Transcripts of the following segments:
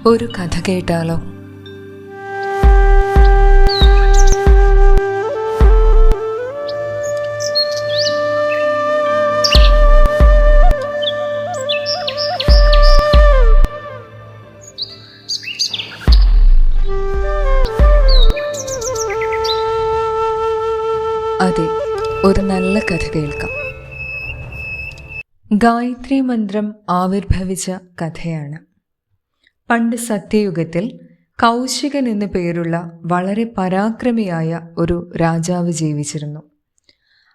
ഒരു കഥ കേട്ടാലോ? അതെ, ഒരു നല്ല കഥ കേൾക്കാം. ഗായത്രി മന്ത്രം ആവിർഭവിച്ച കഥയാണ്. പണ്ട് സത്യയുഗത്തിൽ കൗശികൻ എന്നു പേരുള്ള വളരെ പരാക്രമിയായ ഒരു രാജാവ് ജീവിച്ചിരുന്നു.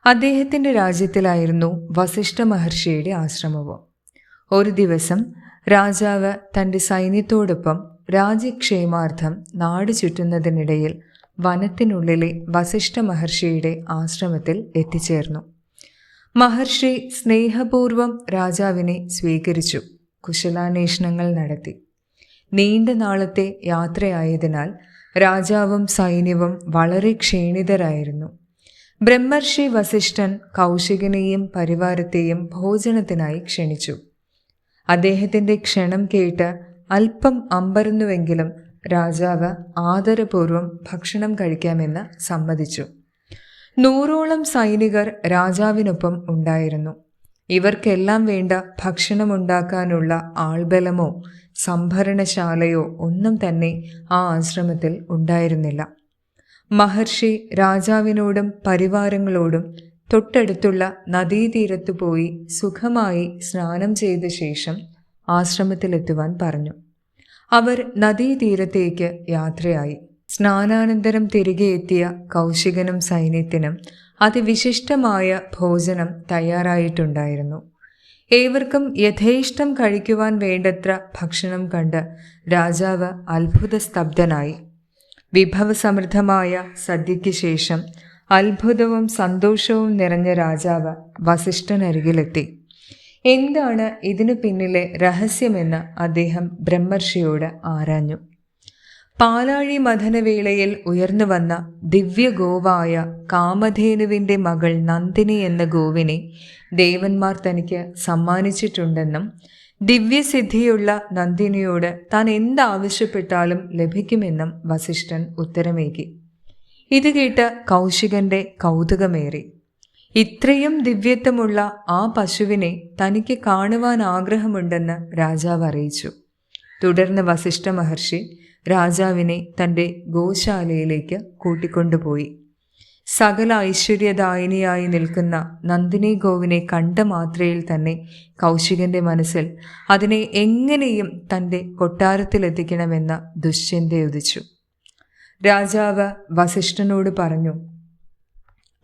അദ്ദേഹത്തിൻ്റെ രാജ്യത്തിലായിരുന്നു വസിഷ്ഠ മഹർഷിയുടെ ആശ്രമവും. ഒരു ദിവസം രാജാവ് തൻ്റെ സൈന്യത്തോടൊപ്പം രാജ്യക്ഷേമാർത്ഥം നാട് ചുറ്റുന്നതിനിടയിൽ വനത്തിനുള്ളിലെ വസിഷ്ഠ മഹർഷിയുടെ ആശ്രമത്തിൽ എത്തിച്ചേർന്നു. മഹർഷി സ്നേഹപൂർവം രാജാവിനെ സ്വീകരിച്ചു. കുശലാന്വേഷണങ്ങൾ നടത്തി. നീണ്ട നാളത്തെ യാത്രയായതിനാൽ രാജാവും സൈന്യവും വളരെ ക്ഷീണിതരായിരുന്നു. ബ്രഹ്മർഷി വസിഷ്ഠൻ കൗശികനെയും പരിവാരത്തെയും ഭോജനത്തിനായി ക്ഷണിച്ചു. അദ്ദേഹത്തിൻ്റെ ക്ഷണം കേട്ട് അല്പം അമ്പരന്നുവെങ്കിലും രാജാവ് ആദരപൂർവ്വം ഭക്ഷണം കഴിക്കാമെന്ന് സമ്മതിച്ചു. 100ഓളം സൈനികർ രാജാവിനൊപ്പം ഉണ്ടായിരുന്നു. ഇവർക്കെല്ലാം വേണ്ട ഭക്ഷണമുണ്ടാക്കാനുള്ള ആൾബലമോ സംഭരണശാലയോ ഒന്നും തന്നെ ആ ആശ്രമത്തിൽ ഉണ്ടായിരുന്നില്ല. മഹർഷി രാജാവിനോടും പരിവാരങ്ങളോടും തൊട്ടടുത്തുള്ള നദീതീരത്തു പോയി സുഖമായി സ്നാനം ചെയ്ത ശേഷം ആശ്രമത്തിലെത്തുവാൻ പറഞ്ഞു. അവർ നദീതീരത്തേക്ക് യാത്രയായി. സ്നാനാനന്തരം തിരികെ എത്തിയ കൗശികനും സൈന്യത്തിനും അതിവിശിഷ്ടമായ ഭോജനം തയ്യാറായിട്ടുണ്ടായിരുന്നു. ഏവർക്കും യഥേഷ്ടം കഴിക്കുവാൻ വേണ്ടത്ര ഭക്ഷണം കണ്ട് രാജാവ് അത്ഭുതസ്തബ്ധനായി. വിഭവസമൃദ്ധമായ സദ്യയ്ക്ക് ശേഷം അത്ഭുതവും സന്തോഷവും നിറഞ്ഞ രാജാവ് വസിഷ്ഠനരികിലെത്തി. എന്താണ് ഇതിനു പിന്നിലെ രഹസ്യമെന്ന് അദ്ദേഹം ബ്രഹ്മർഷിയോട് ആരാഞ്ഞു. പാലാഴി മഥനവേളയിൽ ഉയർന്നു വന്ന ദിവ്യഗോവായ കാമധേനുവിൻ്റെ മകൾ നന്ദിനി എന്ന ഗോവിനെ ദേവന്മാർ തനിക്ക് സമ്മാനിച്ചിട്ടുണ്ടെന്നും ദിവ്യസിദ്ധിയുള്ള നന്ദിനിയോട് താൻ എന്താവശ്യപ്പെട്ടാലും ലഭിക്കുമെന്നും വസിഷ്ഠൻ ഉത്തരമേകി. ഇത് കേട്ട് കൗശികന്റെ കൗതുകമേറി. ഇത്രയും ദിവ്യത്വമുള്ള ആ പശുവിനെ തനിക്ക് കാണുവാൻ ആഗ്രഹമുണ്ടെന്ന് രാജാവ് അറിയിച്ചു. തുടർന്ന് വസിഷ്ഠ മഹർഷി രാജാവിനെ തൻ്റെ ഗോശാലയിലേക്ക് കൂട്ടിക്കൊണ്ടുപോയി. സകല ഐശ്വര്യദായിനിയായി നിൽക്കുന്ന നന്ദിനി ഗോവിനെ കണ്ട മാത്രയിൽ തന്നെ കൗശികന്റെ മനസ്സിൽ അതിനെ എങ്ങനെയും തൻ്റെ കൊട്ടാരത്തിലെത്തിക്കണമെന്ന ദുശ്ചിന്തയുദിച്ചു. രാജാവ് വസിഷ്ഠനോട് പറഞ്ഞു,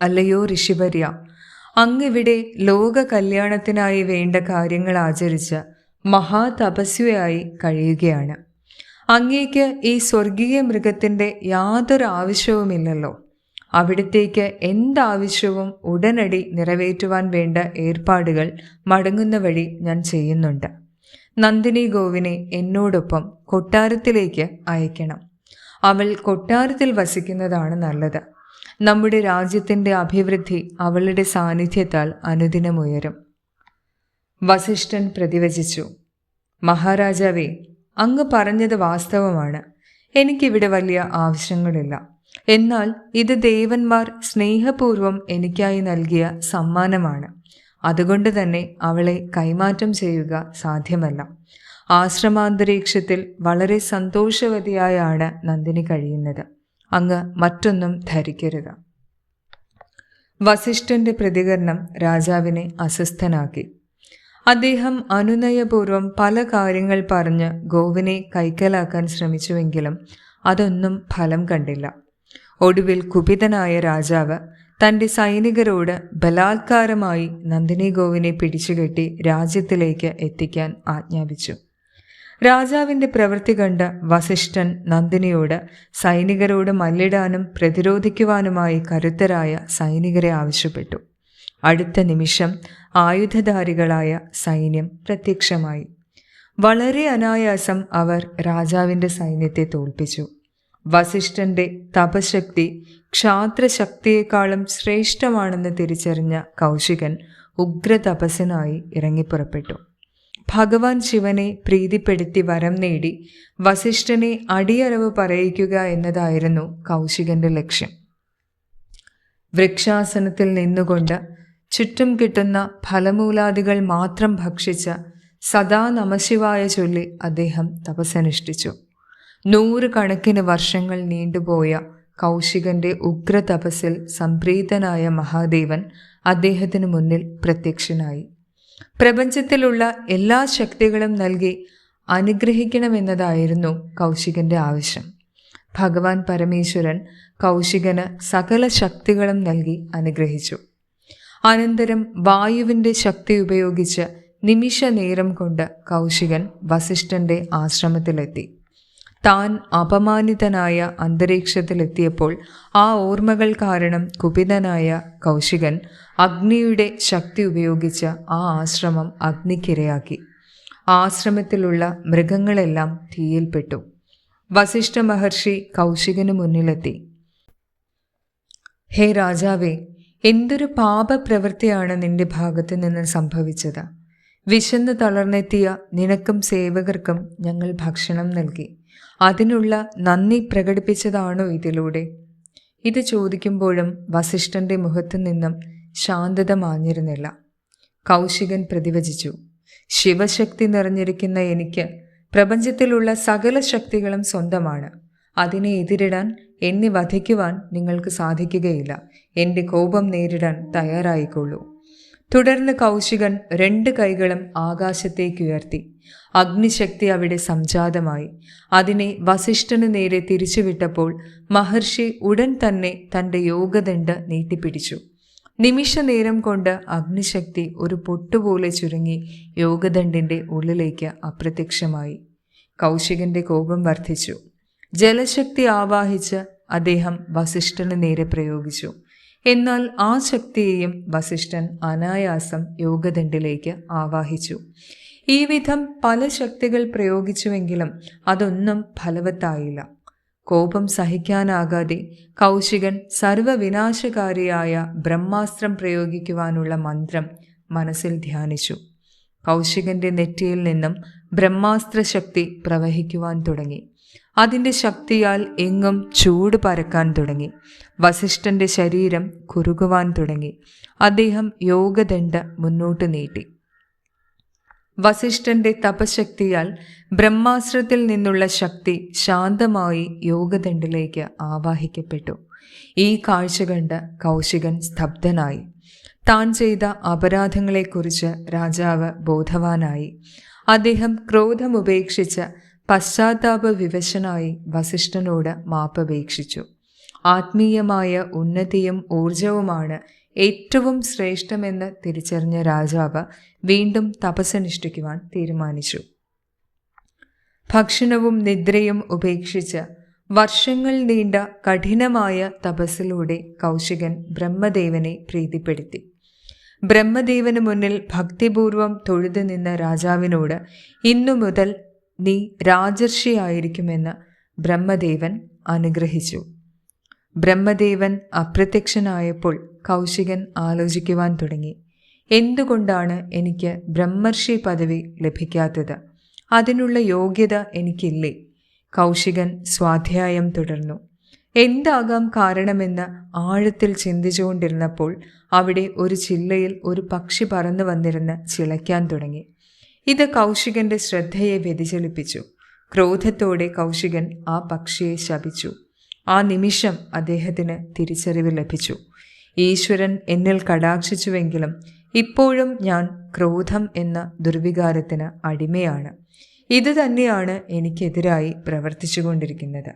അല്ലയോ ഋഷിവര്യ, അങ്ങിവിടെ ലോക കല്യാണത്തിനായി വേണ്ട കാര്യങ്ങൾ ആചരിച്ച് മഹാതപസ്വിയായി കഴിയുകയാണ്. അങ്ങേക്ക് ഈ സ്വർഗീയ മൃഗത്തിൻ്റെ യാതൊരു ആവശ്യവുമില്ലല്ലോ. അവിടത്തേക്ക് എന്താവശ്യവും ഉടനടി നിറവേറ്റുവാൻ വേണ്ട ഏർപ്പാടുകൾ മടങ്ങുന്ന വഴി ഞാൻ ചെയ്യുന്നുണ്ട്. നന്ദിനി ഗോവിനെ എന്നോടൊപ്പം കൊട്ടാരത്തിലേക്ക് അയക്കണം. അവൾ കൊട്ടാരത്തിൽ വസിക്കുന്നതാണ് നല്ലത്. നമ്മുടെ രാജ്യത്തിൻ്റെ അഭിവൃദ്ധി അവളുടെ സാന്നിധ്യത്താൽ അനുദിനമുയരും. വസിഷ്ഠൻ പ്രതിവചിച്ചു, മഹാരാജാവേ, അങ്ങ് പറഞ്ഞത് വാസ്തവമാണ്. എനിക്കിവിടെ വലിയ ആവശ്യങ്ങളില്ല. എന്നാൽ ഇത് ദേവന്മാർ സ്നേഹപൂർവം എനിക്കായി നൽകിയ സമ്മാനമാണ്. അതുകൊണ്ട് തന്നെ അവളെ കൈമാറ്റം ചെയ്യുക സാധ്യമല്ല. ആശ്രമാന്തരീക്ഷത്തിൽ വളരെ സന്തോഷവതിയായാണ് നന്ദിനി കഴിയുന്നത്. അങ്ങ് മറ്റൊന്നും ധരിക്കരുത്. വസിഷ്ഠന്റെ പ്രതികരണം രാജാവിനെ അസ്വസ്ഥനാക്കി. അദ്ദേഹം അനുനയപൂർവ്വം പല കാര്യങ്ങൾ പറഞ്ഞ് ഗോവിനെ കൈക്കലാക്കാൻ ശ്രമിച്ചുവെങ്കിലും അതൊന്നും ഫലം കണ്ടില്ല. ഒടുവിൽ കുപിതനായ രാജാവ് തൻ്റെ സൈനികരോട് ബലാത്കാരമായി നന്ദിനി ഗോവിനെ പിടിച്ചുകെട്ടി രാജ്യത്തിലേക്ക് എത്തിക്കാൻ ആജ്ഞാപിച്ചു. രാജാവിൻ്റെ പ്രവൃത്തി കണ്ട വസിഷ്ഠൻ നന്ദിനിയോട് സൈനികരോട് മല്ലിടാനും പ്രതിരോധിക്കുവാനുമായി കരുത്തരായ സൈനികരെ ആവശ്യപ്പെട്ടു. അടുത്ത നിമിഷം ആയുധധാരികളായ സൈന്യം പ്രത്യക്ഷമായി. വളരെ അനായാസം അവർ രാജാവിൻ്റെ സൈന്യത്തെ തോൽപ്പിച്ചു. വസിഷ്ഠന്റെ തപശക്തി ക്ഷാത്രശക്തിയേക്കാളും ശ്രേഷ്ഠമാണെന്ന് തിരിച്ചറിഞ്ഞ കൗശികൻ ഉഗ്രതപസ്സിനായി ഇറങ്ങിപ്പുറപ്പെട്ടു. ഭഗവാൻ ശിവനെ പ്രീതിപ്പെടുത്തി വരം നേടി വസിഷ്ഠനെ അടിയറവ് പറയിക്കുക എന്നതായിരുന്നു കൗശികന്റെ ലക്ഷ്യം. വൃക്ഷാസനത്തിൽ നിന്നുകൊണ്ട് ചുറ്റും കിട്ടുന്ന ഫലമൂലാദികൾ മാത്രം ഭക്ഷിച്ച സദാ നമശിവായ ചൊല്ലി അദ്ദേഹം തപസ്സനുഷ്ഠിച്ചു. 100 കണക്കിന് വർഷങ്ങൾ നീണ്ടുപോയ കൗശികന്റെ ഉഗ്ര തപസ്സിൽ സംപ്രീതനായ മഹാദേവൻ അദ്ദേഹത്തിന് മുന്നിൽ പ്രത്യക്ഷനായി. പ്രപഞ്ചത്തിലുള്ള എല്ലാ ശക്തികളും നൽകി അനുഗ്രഹിക്കണമെന്നതായിരുന്നു കൗശികന്റെ ആവശ്യം. ഭഗവാൻ പരമേശ്വരൻ കൗശികന് സകല ശക്തികളും നൽകി അനുഗ്രഹിച്ചു. അനന്തരം വായുവിൻ്റെ ശക്തി ഉപയോഗിച്ച് നിമിഷ നേരം കൊണ്ട് കൗശികൻ വസിഷ്ഠന്റെ ആശ്രമത്തിലെത്തി. താൻ അപമാനിതനായ അന്തരീക്ഷത്തിലെത്തിയപ്പോൾ ആ ഓർമ്മകൾ കാരണം കുപിതനായ കൗശികൻ അഗ്നിയുടെ ശക്തി ഉപയോഗിച്ച് ആ ആശ്രമം അഗ്നിക്കിരയാക്കി. ആശ്രമത്തിലുള്ള മൃഗങ്ങളെല്ലാം തീയിൽപ്പെട്ടു. വസിഷ്ഠ മഹർഷി കൗശികന് മുന്നിലെത്തി. ഹേ രാജാവേ, എന്തൊരു പാപപ്രവൃത്തിയാണ് നിന്റെ ഭാഗത്തു നിന്ന് സംഭവിച്ചത്. വിശന്ന് തളർന്നെത്തിയ നിനക്കും സേവകർക്കും ഞങ്ങൾ ഭക്ഷണം നൽകി. അതിനുള്ള നന്ദി പ്രകടിപ്പിച്ചതാണോ ഇതിലൂടെ? ഇത് ചോദിക്കുമ്പോഴും വസിഷ്ഠന്റെ മുഖത്തു നിന്നും ശാന്തത മാഞ്ഞിരുന്നില്ല. കൗശികൻ പ്രതിവചിച്ചു, ശിവശക്തി നിറഞ്ഞിരിക്കുന്ന എനിക്ക് പ്രപഞ്ചത്തിലുള്ള സകല ശക്തികളും സ്വന്തമാണ്. അതിനെ എതിരിടാൻ, എന്നെ വധിക്കുവാൻ നിങ്ങൾക്ക് സാധിക്കുകയില്ല. എൻ്റെ കോപം നേരിടാൻ തയ്യാറായിക്കൊള്ളൂ. തുടർന്ന് കൗശികൻ 2 കൈകളും ആകാശത്തേക്കുയർത്തി. അഗ്നിശക്തി അവിടെ സംജാതമായി. അതിനെ വസിഷ്ഠന് നേരെ തിരിച്ചുവിട്ടപ്പോൾ മഹർഷി ഉടൻ തന്നെ തൻ്റെ യോഗദണ്ഡ് നീട്ടിപ്പിടിച്ചു. നിമിഷ നേരം കൊണ്ട് അഗ്നിശക്തി ഒരു പൊട്ടുപോലെ ചുരുങ്ങി യോഗദണ്ഡിൻ്റെ ഉള്ളിലേക്ക് അപ്രത്യക്ഷമായി. കൗശികന്റെ കോപം വർദ്ധിച്ചു. ജലശക്തി ആവാഹിച്ച് അദ്ദേഹം വസിഷ്ഠന് നേരെ പ്രയോഗിച്ചു. എന്നാൽ ആ ശക്തിയെയും വസിഷ്ഠൻ അനായാസം യോഗദണ്ഡിലേക്ക് ആവാഹിച്ചു. ഈ വിധം പല ശക്തികൾ പ്രയോഗിച്ചുവെങ്കിലും അതൊന്നും ഫലവത്തായില്ല. കോപം സഹിക്കാനാകാതെ കൗശികൻ സർവവിനാശകാരിയായ ബ്രഹ്മാസ്ത്രം പ്രയോഗിക്കുവാനുള്ള മന്ത്രം മനസ്സിൽ ധ്യാനിച്ചു. കൗശികന്റെ നെറ്റിയിൽ നിന്നും ബ്രഹ്മാസ്ത്ര ശക്തി പ്രവഹിക്കുവാൻ തുടങ്ങി. അതിൻ്റെ ശക്തിയാൽ എങ്ങും ചൂട് പരക്കാൻ തുടങ്ങി. വസിഷ്ഠന്റെ ശരീരം കുറുകുവാൻ തുടങ്ങി. അദ്ദേഹം യോഗദണ്ഡ് മുന്നോട്ട് നീട്ടി. വസിഷ്ഠന്റെ തപശക്തിയാൽ ബ്രഹ്മാസ്ത്രത്തിൽ നിന്നുള്ള ശക്തി ശാന്തമായി യോഗദണ്ഡിലേക്ക് ആവാഹിക്കപ്പെട്ടു. ഈ കാഴ്ച കണ്ട് കൗശികൻ സ്തബ്ധനായി. താൻ ചെയ്ത അപരാധങ്ങളെക്കുറിച്ച് രാജാവ് ബോധവാനായി. അദ്ദേഹം ക്രോധമുപേക്ഷിച്ച് പശ്ചാത്താപ വിവശനായി വസിഷ്ഠനോട് മാപ്പപേക്ഷിച്ചു. ആത്മീയമായ ഉന്നതിയും ഊർജവുമാണ് ഏറ്റവും ശ്രേഷ്ഠമെന്ന് തിരിച്ചറിഞ്ഞ രാജാവ് വീണ്ടും തപസ്സനുഷ്ഠിക്കുവാൻ തീരുമാനിച്ചു. ഭക്ഷണവും നിദ്രയും ഉപേക്ഷിച്ച് വർഷങ്ങൾ നീണ്ട കഠിനമായ തപസ്സിലൂടെ കൗശികൻ ബ്രഹ്മദേവനെ പ്രീതിപ്പെടുത്തി. ബ്രഹ്മദേവന് മുന്നിൽ ഭക്തിപൂർവം തൊഴുതു നിന്ന രാജാവിനോട് ഇന്നു മുതൽ നീ രാജർഷിയായിരിക്കുമെന്ന് ബ്രഹ്മദേവൻ അനുഗ്രഹിച്ചു. ബ്രഹ്മദേവൻ അപ്രത്യക്ഷനായപ്പോൾ കൗശികൻ ആലോചിക്കുവാൻ തുടങ്ങി. എന്തുകൊണ്ടാണ് എനിക്ക് ബ്രഹ്മർഷി പദവി ലഭിക്കാത്തത്? അതിനുള്ള യോഗ്യത എനിക്കില്ലേ? കൗശികൻ സ്വാധ്യായം തുടർന്നു. എന്താകാം കാരണമെന്ന് ആഴത്തിൽ ചിന്തിച്ചുകൊണ്ടിരുന്നപ്പോൾ അവിടെ ഒരു ചില്ലയിൽ ഒരു പക്ഷി പറന്നു വന്നിരുന്ന് ചിലയ്ക്കാൻ തുടങ്ങി. ഇത് കൗശികന്റെ ശ്രദ്ധയെ വ്യതിചലിപ്പിച്ചു. ക്രോധത്തോടെ കൗശികൻ ആ പക്ഷിയെ ശപിച്ചു. ആ നിമിഷം അദ്ദേഹത്തിന് തിരിച്ചറിവ് ലഭിച്ചു. ഈശ്വരൻ എന്നിൽ കടാക്ഷിച്ചുവെങ്കിലും ഇപ്പോഴും ഞാൻ ക്രോധം എന്ന ദുർവികാരത്തിന് അടിമയാണ്. ഇത് തന്നെയാണ് എനിക്കെതിരായി പ്രവർത്തിച്ചുകൊണ്ടിരിക്കുന്നത്.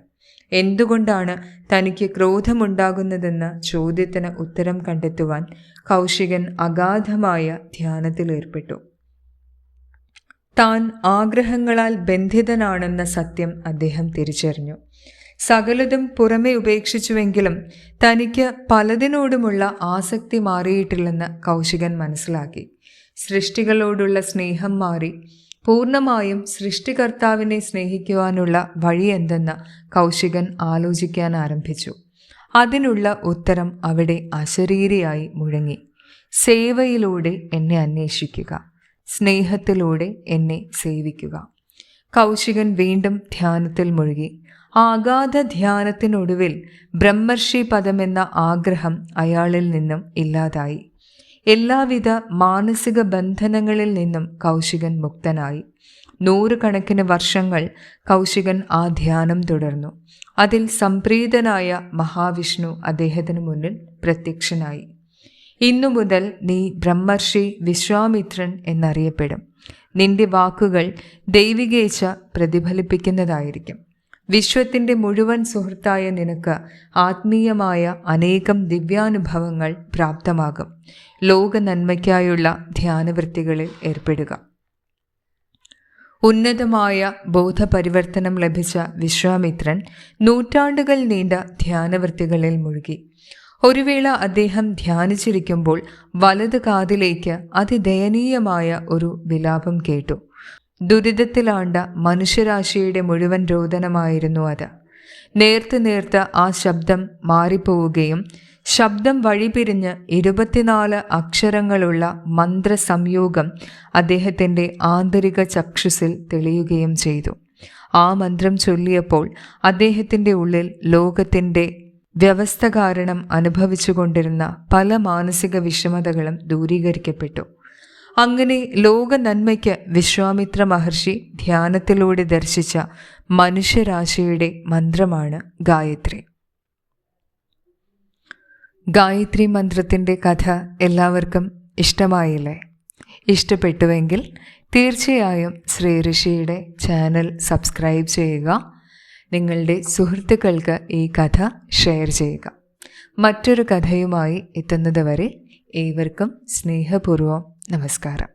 എന്തുകൊണ്ടാണ് തനിക്ക് ക്രോധമുണ്ടാകുന്നതെന്ന ചോദ്യത്തിന് ഉത്തരം കണ്ടെത്തുവാൻ കൗശികൻ അഗാധമായ ധ്യാനത്തിലേർപ്പെട്ടു. താൻ ആഗ്രഹങ്ങളാൽ ബന്ധിതനാണെന്ന സത്യം അദ്ദേഹം തിരിച്ചറിഞ്ഞു. സകലതും പുറമെ ഉപേക്ഷിച്ചുവെങ്കിലും തനിക്ക് പലതിനോടുമുള്ള ആസക്തി മാറിയിട്ടില്ലെന്ന് കൗശികൻ മനസ്സിലാക്കി. സൃഷ്ടികളോടുള്ള സ്നേഹം മാറി പൂർണ്ണമായും സൃഷ്ടികർത്താവിനെ സ്നേഹിക്കുവാനുള്ള വഴി എന്തെന്ന് കൗശികൻ ആലോചിക്കാൻ ആരംഭിച്ചു. അതിനുള്ള ഉത്തരം അവിടെ അശരീരിയായി മുഴങ്ങി. സേവയിലൂടെ എന്നെ അന്വേഷിക്കുക, സ്നേഹത്തിലൂടെ എന്നെ സേവിക്കുക. കൗശികൻ വീണ്ടും ധ്യാനത്തിൽ മുഴുകി. ആഗാധ ധ്യാനത്തിനൊടുവിൽ ബ്രഹ്മർഷി പദമെന്ന ആഗ്രഹം അയാളിൽ നിന്നും ഇല്ലാതായി. എല്ലാവിധ മാനസിക ബന്ധനങ്ങളിൽ നിന്നും കൗശികൻ മുക്തനായി. 100 കണക്കിന് വർഷങ്ങൾ കൗശികൻ ആ ധ്യാനം തുടർന്നു. അതിൽ സംപ്രീതനായ മഹാവിഷ്ണു അദ്ദേഹത്തിന് മുന്നിൽ പ്രത്യക്ഷനായി. ഇന്നു മുതൽ നീ ബ്രഹ്മർഷി വിശ്വാമിത്രൻ എന്നറിയപ്പെടും. നിന്റെ വാക്കുകൾ ദൈവികേച്ഛ പ്രതിഫലിപ്പിക്കുന്നതായിരിക്കും. വിശ്വത്തിൻ്റെ മുഴുവൻ സുഹൃത്തായ നിനക്ക് ആത്മീയമായ അനേകം ദിവ്യാനുഭവങ്ങൾ പ്രാപ്തമാകും. ലോക നന്മയ്ക്കായുള്ള ധ്യാനവൃത്തികളിൽ ഏർപ്പെടുക. ഉന്നതമായ ബോധപരിവർത്തനം ലഭിച്ച വിശ്വാമിത്രൻ നൂറ്റാണ്ടുകൾ നീണ്ട ധ്യാനവൃത്തികളിൽ മുഴുകി. ഒരു വേള അദ്ദേഹം ധ്യാനിച്ചിരിക്കുമ്പോൾ വലത് കാതിലേക്ക് അതിദയനീയമായ ഒരു വിലാപം കേട്ടു. ദുരിതത്തിലാണ്ട മനുഷ്യരാശിയുടെ മുഴുവൻ രോദനമായിരുന്നു അത്. നേർത്ത് ആ ശബ്ദം മാറിപ്പോവുകയും ശബ്ദം വഴിപിരിഞ്ഞ് 24 അക്ഷരങ്ങളുള്ള മന്ത്രസംയോഗം അദ്ദേഹത്തിൻ്റെ ആന്തരിക ചക്ഷുസിൽ തെളിയുകയും ചെയ്തു. ആ മന്ത്രം ചൊല്ലിയപ്പോൾ അദ്ദേഹത്തിൻ്റെ ഉള്ളിൽ ലോകത്തിൻ്റെ വ്യവസ്ഥ കാരണം അനുഭവിച്ചു കൊണ്ടിരുന്ന പല മാനസിക വിഷമതകളും ദൂരീകരിക്കപ്പെട്ടു. അങ്ങനെ ലോക നന്മയ്ക്ക് വിശ്വാമിത്ര മഹർഷി ധ്യാനത്തിലൂടെ ദർശിച്ച മനുഷ്യരാശിയുടെ മന്ത്രമാണ് ഗായത്രി. ഗായത്രി മന്ത്രത്തിൻ്റെ കഥ എല്ലാവർക്കും ഇഷ്ടമായില്ലേ? ഇഷ്ടപ്പെട്ടുവെങ്കിൽ തീർച്ചയായും ശ്രീ ഋഷിയുടെ ചാനൽ സബ്സ്ക്രൈബ് ചെയ്യുക. നിങ്ങളുടെ സുഹൃത്തുക്കൾക്ക് ഈ കഥ ഷെയർ ചെയ്യുക. മറ്റൊരു കഥയുമായി എത്തുന്നത് വരെ ഏവർക്കും സ്നേഹപൂർവ്വം നമസ്കാരം.